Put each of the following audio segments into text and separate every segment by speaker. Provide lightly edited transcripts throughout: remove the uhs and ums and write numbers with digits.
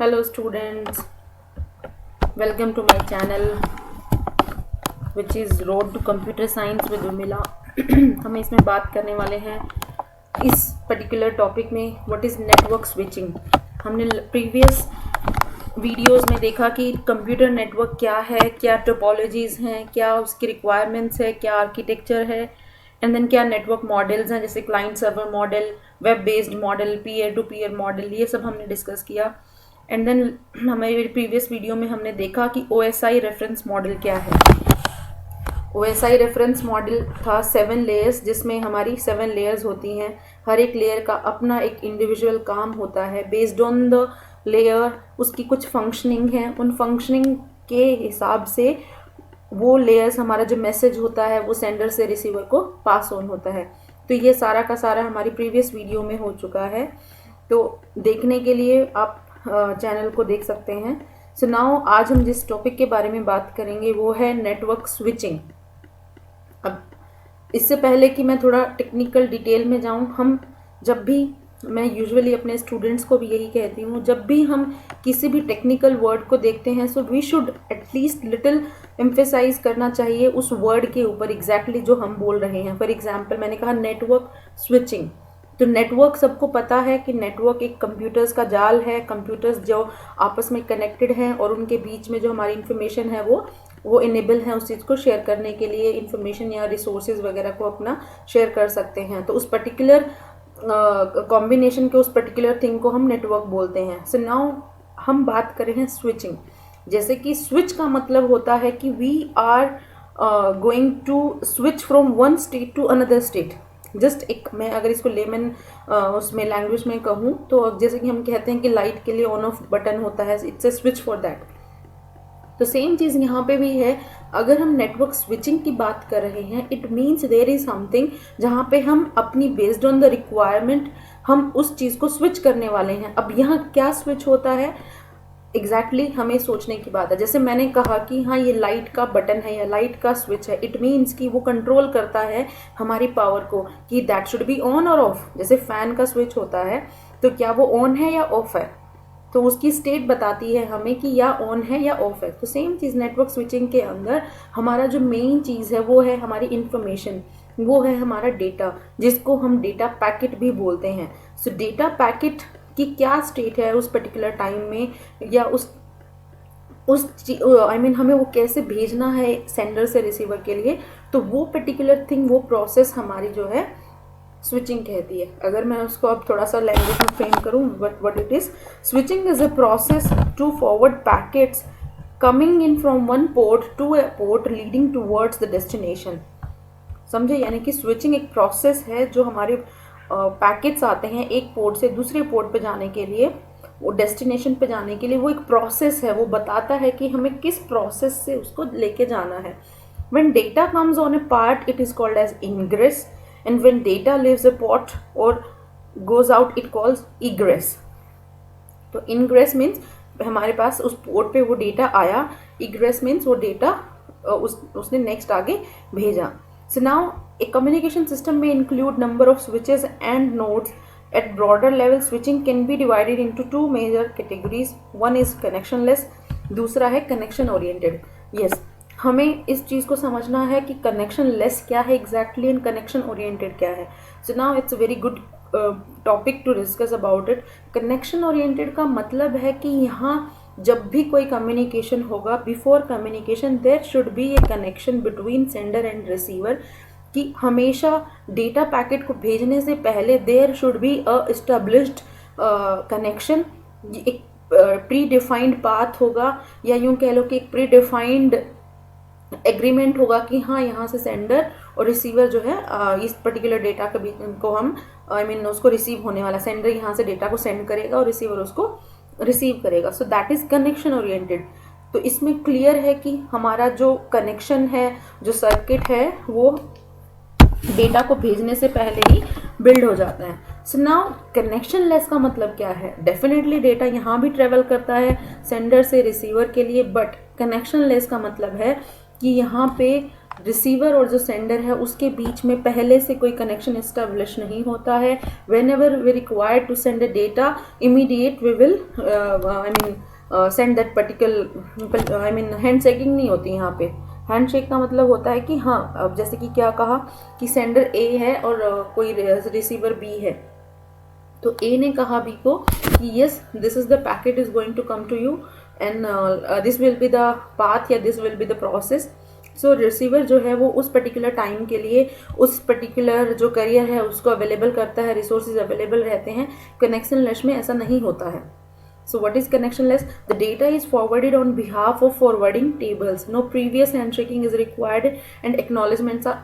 Speaker 1: Hello students, welcome to my channel which is Road to Computer Science with Urmila। हम इसमें बात करने वाले हैं इस पर्टिकुलर टॉपिक में व्हाट इज़ नेटवर्क स्विचिंग। हमने प्रीवियस वीडियोस में देखा कि कंप्यूटर नेटवर्क क्या है, क्या टोपोलॉजीज़ हैं, क्या उसकी रिक्वायरमेंट्स है, क्या आर्किटेक्चर है, एंड देन क्या नेटवर्क मॉडल्स हैं जैसे client server model, web based model, peer to peer model, ये सब हमने डिस्कस किया। एंड देन हमारे प्रीवियस वीडियो में हमने देखा कि OSI रेफरेंस मॉडल क्या है। OSI रेफरेंस मॉडल था 7 लेयर्स, जिसमें हमारी 7 लेयर्स होती हैं। हर एक लेयर का अपना एक इंडिविजुअल काम होता है। बेस्ड ऑन द लेयर उसकी कुछ फंक्शनिंग है, उन फंक्शनिंग के हिसाब से वो लेयर्स हमारा जो मैसेज होता है वो सेंडर से रिसीवर को पास ऑन होता है। तो ये सारा का सारा हमारी प्रीवियस वीडियो में हो चुका है, तो देखने के लिए आप चैनल को देख सकते हैं। सो नाउ आज हम जिस टॉपिक के बारे में बात करेंगे वो है नेटवर्क स्विचिंग। अब इससे पहले कि मैं थोड़ा टेक्निकल डिटेल में जाऊं, हम जब भी, मैं यूजुअली अपने स्टूडेंट्स को भी यही कहती हूँ, जब भी हम किसी भी टेक्निकल वर्ड को देखते हैं so we should at least little emphasise करना चाहिए उस वर्ड के ऊपर एग्जैक्टली जो हम बोल रहे हैं। फॉर एग्जाम्पल मैंने कहा नेटवर्क स्विचिंग, तो नेटवर्क सबको पता है कि नेटवर्क एक कंप्यूटर्स का जाल है, कंप्यूटर्स जो आपस में कनेक्टेड हैं और उनके बीच में जो हमारी इन्फॉर्मेशन है वो इनेबल है उस चीज़ को शेयर करने के लिए, इन्फॉर्मेशन या रिसोर्सेज वगैरह को अपना शेयर कर सकते हैं। तो उस पर्टिकुलर कॉम्बिनेशन के उस पर्टिकुलर थिंग को हम नेटवर्क बोलते हैं। सो नाउ हम बात कर रहे हैं स्विचिंग। जैसे कि स्विच का मतलब होता है कि we are going to switch from one state to another state. Just एक, मैं अगर इसको लेमन उसमें लैंग्वेज में कहूँ तो जैसे कि हम कहते हैं कि लाइट के लिए ऑन ऑफ बटन होता है, it's a switch for that. तो सेम चीज़ यहाँ पे भी है। अगर हम नेटवर्क स्विचिंग की बात कर रहे हैं, it means there is something जहाँ पे हम अपनी बेस्ड ऑन द रिक्वायरमेंट हम उस चीज़ को स्विच करने वाले हैं। अब यहाँ क्या स्विच होता है एग्जैक्टली हमें सोचने की बात है। जैसे मैंने कहा कि हाँ ये लाइट का बटन है या लाइट का स्विच है, इट मीन्स कि वो कंट्रोल करता है हमारी पावर को कि दैट शुड बी ऑन और ऑफ। जैसे फैन का स्विच होता है तो क्या वो ऑन है या ऑफ है, तो उसकी स्टेट बताती है हमें कि या ऑन है या ऑफ है। तो सेम चीज़ नेटवर्क स्विचिंग के अंदर हमारा जो मेन चीज़ है वो है हमारी इंफॉर्मेशन, वो है हमारा डेटा, जिसको हम डेटा पैकेट भी बोलते हैं। सो डेटा पैकेट की क्या स्टेट है उस पर्टिकुलर टाइम में, या उस आई मीन हमें वो कैसे भेजना है सेंडर से रिसीवर के लिए, तो वो पर्टिकुलर थिंग, वो प्रोसेस हमारी जो है स्विचिंग कहती है। अगर मैं उसको अब थोड़ा सा लैंग्वेज में फ्रेम करूँ, what it is, switching is a process to forward packets coming in from one port to a port leading towards the destination. समझे, यानी कि स्विचिंग एक प्रोसेस है जो हमारे पैकेट्स आते हैं एक पोर्ट से दूसरे पोर्ट पे जाने के लिए, वो डेस्टिनेशन पे जाने के लिए, वो एक प्रोसेस है। वो बताता है कि हमें किस प्रोसेस से उसको लेके जाना है। When data comes on a part, it is called as ingress, and when data leaves a port or goes out, it calls egress. तो ingress means हमारे पास उस पोर्ट पे वो डेटा आया, egress means वो डेटा उसने नेक्स्ट आगे भेजा। So now a communication system may include number of switches and nodes. At broader level, switching can be divided into two major categories. One is connectionless, दूसरा है connection oriented. Yes, हमें इस चीज़ को समझना है कि कनेक्शन लेस क्या है एग्जैक्टली एंड कनेक्शन ओरिएंटेड क्या है। So now it's a very good topic to discuss about it. Connection oriented का मतलब है कि यहाँ जब भी कोई कम्युनिकेशन होगा, before communication there should be a connection between sender and receiver, कि हमेशा डेटा पैकेट को भेजने से पहले there should be a established connection. एक प्री डिफाइंड पाथ होगा, या यूँ कह लो कि एक प्री डिफाइंड एग्रीमेंट होगा कि हाँ यहाँ से सेंडर और रिसीवर जो है इस पर्टिकुलर डेटा के बीच को हम उसको रिसीव होने वाला, सेंडर यहाँ से डेटा को सेंड करेगा और रिसीवर उसको रिसीव करेगा। So that is connection oriented. तो इसमें क्लियर है कि हमारा जो कनेक्शन है, जो सर्किट है, वो डेटा को भेजने से पहले ही बिल्ड हो जाता है। सो नाउ कनेक्शन लेस का मतलब क्या है? डेफिनेटली डेटा यहाँ भी ट्रेवल करता है सेंडर से रिसीवर के लिए, बट कनेक्शन लेस का मतलब है कि यहाँ पे रिसीवर और जो सेंडर है उसके बीच में पहले से कोई कनेक्शन एस्टेब्लिश नहीं होता है. Whenever we required to send a data, immediate we will send that particular handshaking नहीं होती यहाँ पे. हैंड शेक का मतलब होता है कि हाँ, अब जैसे कि क्या कहा कि सेंडर ए है और कोई रिसीवर बी है, तो ए ने कहा बी को कि yes this is the packet is going to come to you and this will be the path या this will be the process. So receiver जो है वो उस पर्टिकुलर टाइम के लिए उस पर्टिकुलर जो करियर है उसको अवेलेबल करता है, रिसोर्सेज अवेलेबल रहते हैं. कनेक्शनलेस में ऐसा नहीं होता है. So what is connectionless? The data is forwarded on behalf of forwarding tables. No previous handshaking is required and acknowledgements are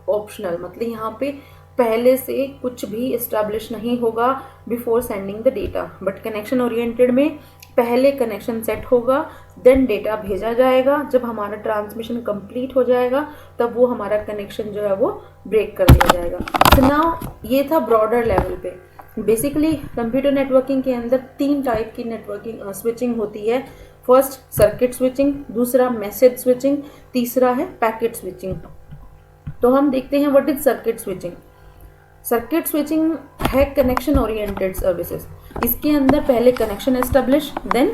Speaker 1: optional. मतलब यहाँ पे पहले से कुछ भी establish नहीं होगा before sending the data. But connection oriented में पहले कनेक्शन सेट होगा, देन डेटा भेजा जाएगा. जब हमारा ट्रांसमिशन कंप्लीट हो जाएगा तब वो हमारा कनेक्शन जो है वो ब्रेक कर दिया जाएगा. तो नाउ ये था ब्रॉडर लेवल पे. बेसिकली कंप्यूटर नेटवर्किंग के अंदर 3 टाइप की नेटवर्किंग स्विचिंग होती है. फर्स्ट सर्किट स्विचिंग, दूसरा मैसेज स्विचिंग, तीसरा है पैकेट स्विचिंग. तो हम देखते हैं what is circuit switching. Circuit switching है कनेक्शन ओरिएंटेड सर्विसेज. इसके अंदर पहले connection establish, then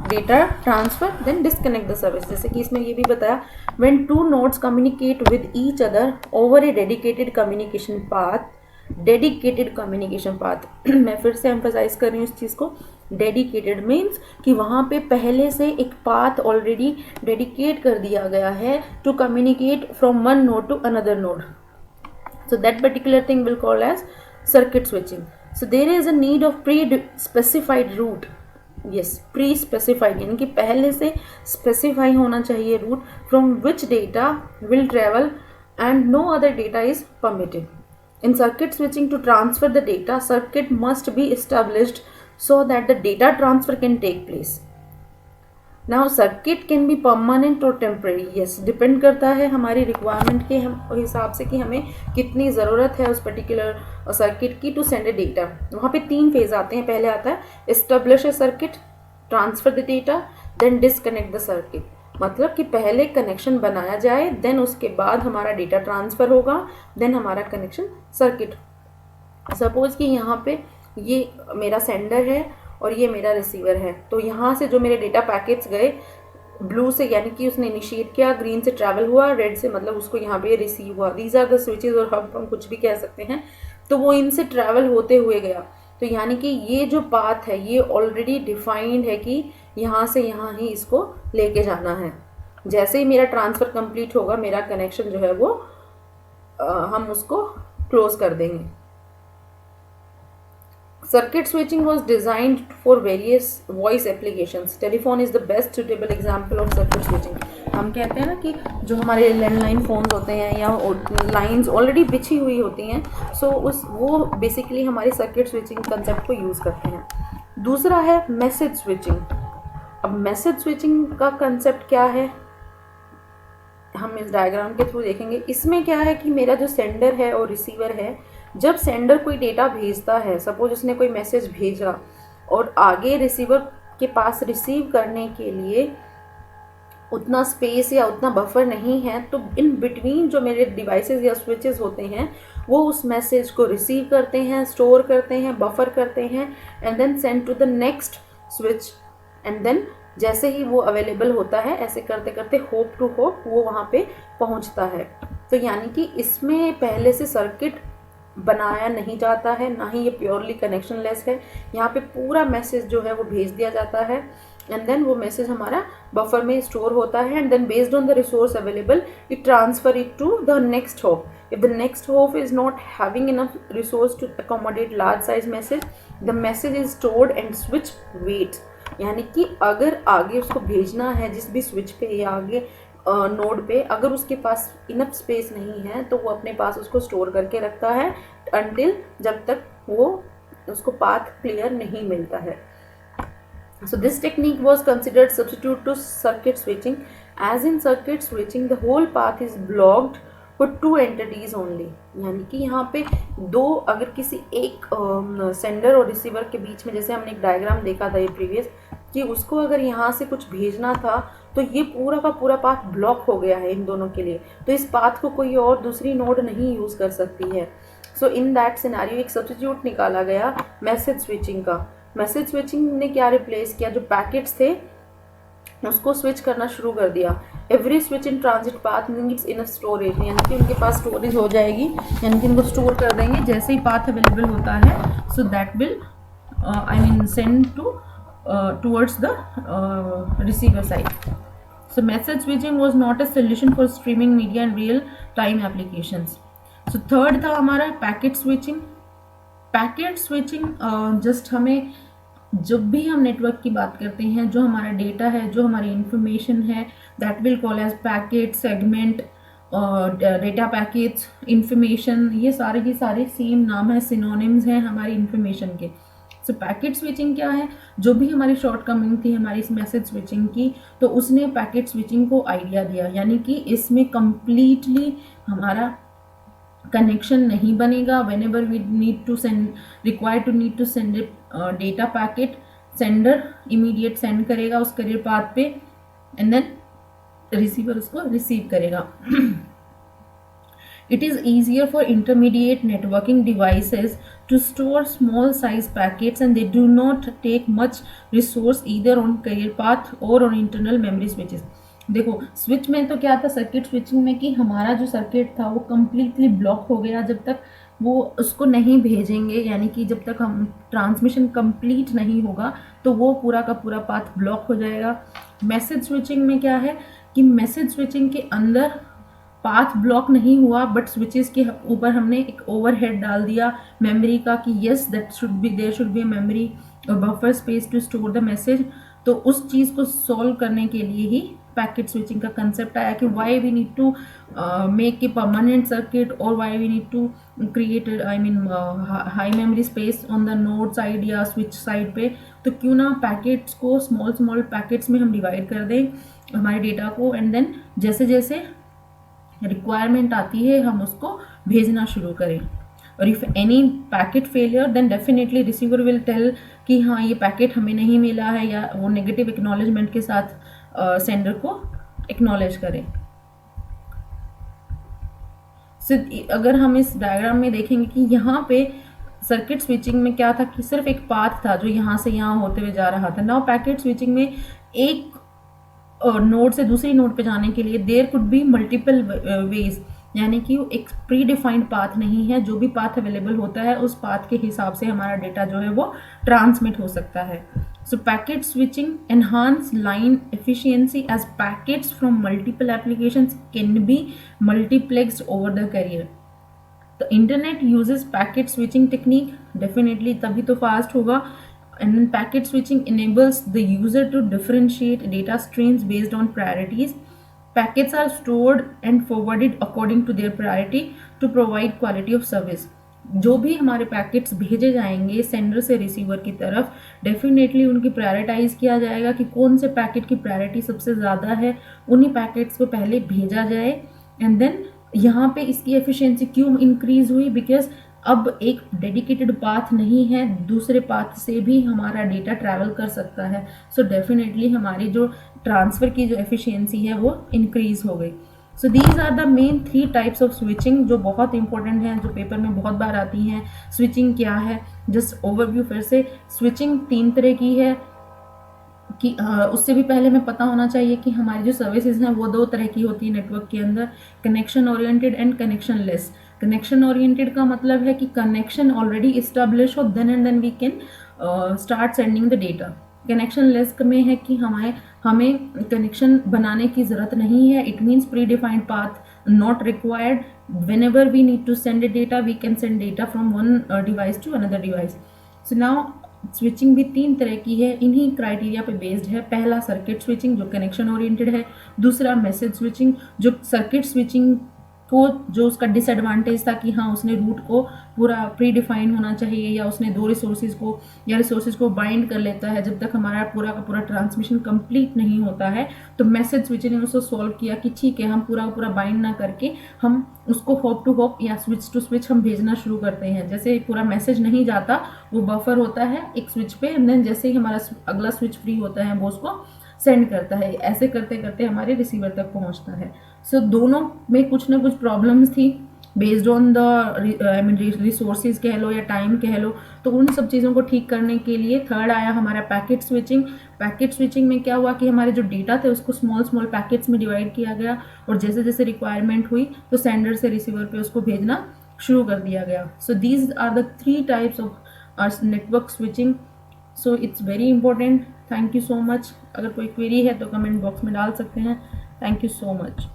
Speaker 1: data transfer, then disconnect the service. जैसे कि इसमें ये भी बताया, when 2 nodes communicate with each other over A dedicated communication path. Dedicated communication path मैं फिर से एम्फसाइज कर रही हूँ इस चीज़ को. डेडिकेटेड मीन्स कि वहाँ पे पहले से एक पाथ ऑलरेडी डेडिकेट कर दिया गया है to communicate from one node to another node. So that particular thing will call as circuit switching. So there is a need of pre-specified route. Yes, pre-specified यानी कि पहले से specify होना चाहिए route from which data will travel and no other data is permitted. In circuit switching, to transfer the data, circuit must be established so that the data transfer can take place. Now circuit can be permanent or temporary. Yes, depend करता है हमारी requirement के हिसाब से कि हमें कितनी ज़रूरत है उस पर्टिकुलर सर्किट की टू सेंड ए डेटा. वहाँ पे 3 फेज आते हैं. पहले आता है establish a circuit, transfer the data, then disconnect the circuit. मतलब कि पहले कनेक्शन बनाया जाए, देन उसके बाद हमारा डेटा ट्रांसफ़र होगा, देन हमारा कनेक्शन सर्किट. सपोज कि यहाँ पे ये मेरा सेंडर है और ये मेरा रिसीवर है. तो यहाँ से जो मेरे डेटा पैकेट्स गए ब्लू से यानी कि उसने इनिशिएट किया, ग्रीन से ट्रैवल हुआ, रेड से मतलब उसको यहाँ पे रिसीव हुआ. दीज आर द स्विचेस और हम कुछ भी कह सकते हैं. तो वो इनसे ट्रैवल होते हुए गया. तो यानी कि ये जो पाथ है ये ऑलरेडी डिफाइंड है कि यहाँ से यहाँ ही इसको लेके जाना है. जैसे ही मेरा ट्रांसफ़र कंप्लीट होगा मेरा कनेक्शन जो है वो हम उसको क्लोज कर देंगे. Circuit switching was designed for various voice applications. Telephone is the best suitable example of circuit switching. हम कहते हैं ना कि जो हमारे लैंडलाइन फ़ोन्स होते हैं या लाइंस ऑलरेडी बिछी हुई होती हैं, सो वो बेसिकली हमारे सर्किट स्विचिंग कंसेप्ट को यूज़ करते हैं. दूसरा है मैसेज स्विचिंग. अब मैसेज स्विचिंग का कंसेप्ट क्या है हम इस डायग्राम के थ्रू देखेंगे. इसमें क्या है कि मेरा जो सेंडर है और रिसीवर है, जब सेंडर कोई डेटा भेजता है, सपोज उसने कोई मैसेज भेजा और आगे रिसीवर के पास रिसीव करने के लिए उतना स्पेस या उतना बफर नहीं है, तो इन बिटवीन जो मेरे डिवाइसेस या स्विचेस होते हैं वो उस मैसेज को रिसीव करते हैं, स्टोर करते हैं, बफर करते हैं and then send to the next switch. And then जैसे ही वो अवेलेबल होता है ऐसे करते करते होप टू होप वो वहाँ पे पहुँचता है. तो यानी कि इसमें पहले से सर्किट बनाया नहीं जाता है, ना ही ये प्योरली कनेक्शनलेस है. यहाँ पे पूरा मैसेज जो है वो भेज दिया जाता है एंड देन वो मैसेज हमारा बफर में स्टोर होता है and then based on the resource available it transfer it to the next hop. If the next hop is not having enough resource to accommodate large size message, the message is stored and switch waits. यानी कि अगर आगे उसको भेजना है जिस भी switch पे या आगे नोड पे, अगर उसके पास इनफ स्पेस नहीं है तो वो अपने पास उसको स्टोर करके रखता है अनटिल जब तक वो उसको पाथ क्लियर नहीं मिलता है. So this technique was considered substitute to circuit switching. As in circuit switching, the whole path is blocked for 2 entities only. यानी कि यहाँ पे दो, अगर किसी एक सेंडर और रिसीवर के बीच में, जैसे हमने एक डायग्राम देखा था ये प्रीवियस, कि उसको अगर यहाँ से कुछ भेजना था तो ये पूरा का पूरा पाथ ब्लॉक हो गया है इन दोनों के लिए, तो इस पाथ को कोई और दूसरी नोड नहीं यूज़ कर सकती है। सो इन दैट सिनेरियो एक सब्स्टिट्यूट निकाला गया मैसेज स्विचिंग का। मैसेज स्विचिंग ने क्या रिप्लेस किया, जो पैकेट्स थे उसको स्विच करना शुरू कर दिया। Every switch in transit path needs enough storage, यानी कि उनके पास स्टोरेज हो जाएगी, यानी कि उनको स्टोर कर देंगे जैसे ही पाथ अवेलेबल होता है। So that will I mean send towards the receiver side. So message switching was not a solution for streaming media and real time applications. So third था हमारा packet switching. Packet switching just हमें जब भी हम network की बात करते हैं, जो हमारा डेटा है, जो हमारी इंफॉर्मेशन है, that will call as packet, segment, data packets, information, ये सारे के सारे सेम नाम है, सिनोनिम्स हैं हमारी इंफॉर्मेशन के। सो पैकेट स्विचिंग क्या है, जो भी हमारी शॉर्टकमिंग थी हमारी इस मैसेज स्विचिंग की, तो उसने पैकेट स्विचिंग को आइडिया दिया, यानी कि इसमें कंप्लीटली हमारा कनेक्शन नहीं बनेगा। Whenever we need to send, required to need to send data packet, sender immediate send करेगा उस करियर पाथ पे, एंड देन रिसीवर उसको रिसीव करेगा। It is easier for intermediate networking devices to store small size packets and they do not take much resource either on carrier path or on internal memory switches. देखो switch में तो क्या था, circuit switching में, कि हमारा जो circuit था वो कम्प्लीटली ब्लॉक हो गया जब तक वो उसको नहीं भेजेंगे, यानी कि जब तक हम ट्रांसमिशन कंप्लीट नहीं होगा तो वो पूरा का पूरा पाथ ब्लॉक हो जाएगा। मैसेज स्विचिंग में क्या है कि मैसेज स्विचिंग के अंदर पाथ ब्लॉक नहीं हुआ, बट स्विचेस के ऊपर हमने एक ओवरहेड डाल दिया मेमोरी का कि yes that should be, there should be a memory buffer space to store the message. तो उस चीज़ को सॉल्व करने के लिए ही पैकेट स्विचिंग का कंसेप्ट आया कि why we need to make a permanent circuit और why we need to create I mean high memory space on the node side या स्विच साइड पे। तो क्यों ना पैकेट्स को स्मॉल पैकेट्स में हम डिवाइड कर दें हमारे डेटा को, एंड देन जैसे जैसे रिक्वायरमेंट आती है हम उसको भेजना शुरू करें। और if any packet failure then definitely receiver will tell कि हाँ ये पैकेट हमें नहीं मिला है, या वो नेगेटिव एक्नॉलेजमेंट के साथ सेंडर को एक्नॉलेज करें। अगर हम इस डायग्राम में देखेंगे कि यहाँ पे सर्किट स्विचिंग में क्या था कि सिर्फ एक पाथ था जो यहाँ से यहाँ होते हुए जा रहा था। नाउ पैकेट स्विचिंग में एक नोड से दूसरी नोड पे जाने के लिए there could be multiple ways, यानी कि एक प्री डिफाइंड पाथ नहीं है, जो भी पाथ अवेलेबल होता है उस पाथ के हिसाब से हमारा डेटा जो है वो ट्रांसमिट हो सकता है। So packet switching enhance line efficiency as packets from multiple applications can be multiplexed over the carrier. तो internet uses packet switching technique, definitely तभी तो फास्ट होगा। And then packet switching enables the user to differentiate data streams based on priorities. Packets are stored and forwarded according to their priority to provide quality of service. जो भी हमारे packets भेजे जाएंगे sender से receiver की तरफ, definitely उनकी prioritise किया जाएगा कि कौन से पैकेट की प्रायोरिटी सबसे ज़्यादा है, उन्हीं पैकेट्स को पहले भेजा जाए। एंड देन यहाँ पे इसकी एफिशिएंसी क्यों इंक्रीज हुई, बिकॉज अब एक डेडिकेटेड पाथ नहीं है, दूसरे पाथ से भी हमारा डेटा ट्रैवल कर सकता है। सो डेफिनेटली हमारी जो ट्रांसफ़र की जो एफिशिएंसी है वो इंक्रीज हो गई। So these are the main 3 types of switching जो बहुत इंपॉर्टेंट हैं, जो पेपर में बहुत बार आती हैं। स्विचिंग क्या है, जस्ट ओवरव्यू फिर से। स्विचिंग 3 तरह की है कि उससे भी पहले हमें पता होना चाहिए कि हमारी जो सर्विसेज हैं वो 2 तरह की होती है नेटवर्क के अंदर, connection oriented and connectionless. Connection oriented का मतलब है कि कनेक्शन ऑलरेडी इस्टेब्लिश हो, then and then we can start sending the data. Connectionless में है कि हमें कनेक्शन बनाने की ज़रूरत नहीं है, it means pre defined path not required. whenever we need to send a data we can send data from one device to another device. So now switching भी 3 तरह की है, इन्हीं क्राइटेरिया पे बेस्ड है। पहला सर्किट स्विचिंग जो connection oriented है, दूसरा मैसेज स्विचिंग जो सर्किट स्विचिंग
Speaker 2: को जो उसका डिसएडवांटेज था कि हाँ उसने रूट को पूरा प्री डिफाइन होना चाहिए, या उसने दो रिसोर्सेज को या रिसोर्सेज को बाइंड कर लेता है जब तक हमारा पूरा का पूरा ट्रांसमिशन कंप्लीट नहीं होता है, तो मैसेज स्विचिंग ने उसको सॉल्व किया कि ठीक है हम पूरा पूरा बाइंड ना करके हम उसको हॉप टू हॉप या स्विच टू स्विच हम भेजना शुरू करते हैं। जैसे पूरा मैसेज नहीं जाता, वो बफर होता है एक स्विच पे, एंड देन जैसे ही हमारा अगला स्विच फ्री होता है वो उसको सेंड करता है। ऐसे करते करते हमारे रिसीवर तक पहुंचता है। सो दोनों में कुछ ना कुछ प्रॉब्लम्स थी based on the I mean resources कह लो या टाइम कह लो। तो उन सब चीज़ों को ठीक करने के लिए थर्ड आया हमारा पैकेट स्विचिंग। पैकेट स्विचिंग में क्या हुआ कि हमारे जो डेटा थे उसको स्मॉल स्मॉल पैकेट्स में डिवाइड किया गया, और जैसे जैसे रिक्वायरमेंट हुई तो सेंडर से रिसीवर पे उसको भेजना शुरू कर दिया गया। So these are the 3 types of network switching. So it's very important. Thank you so much. अगर कोई क्वेरी है तो कमेंट बॉक्स में डाल सकते हैं। Thank you so much.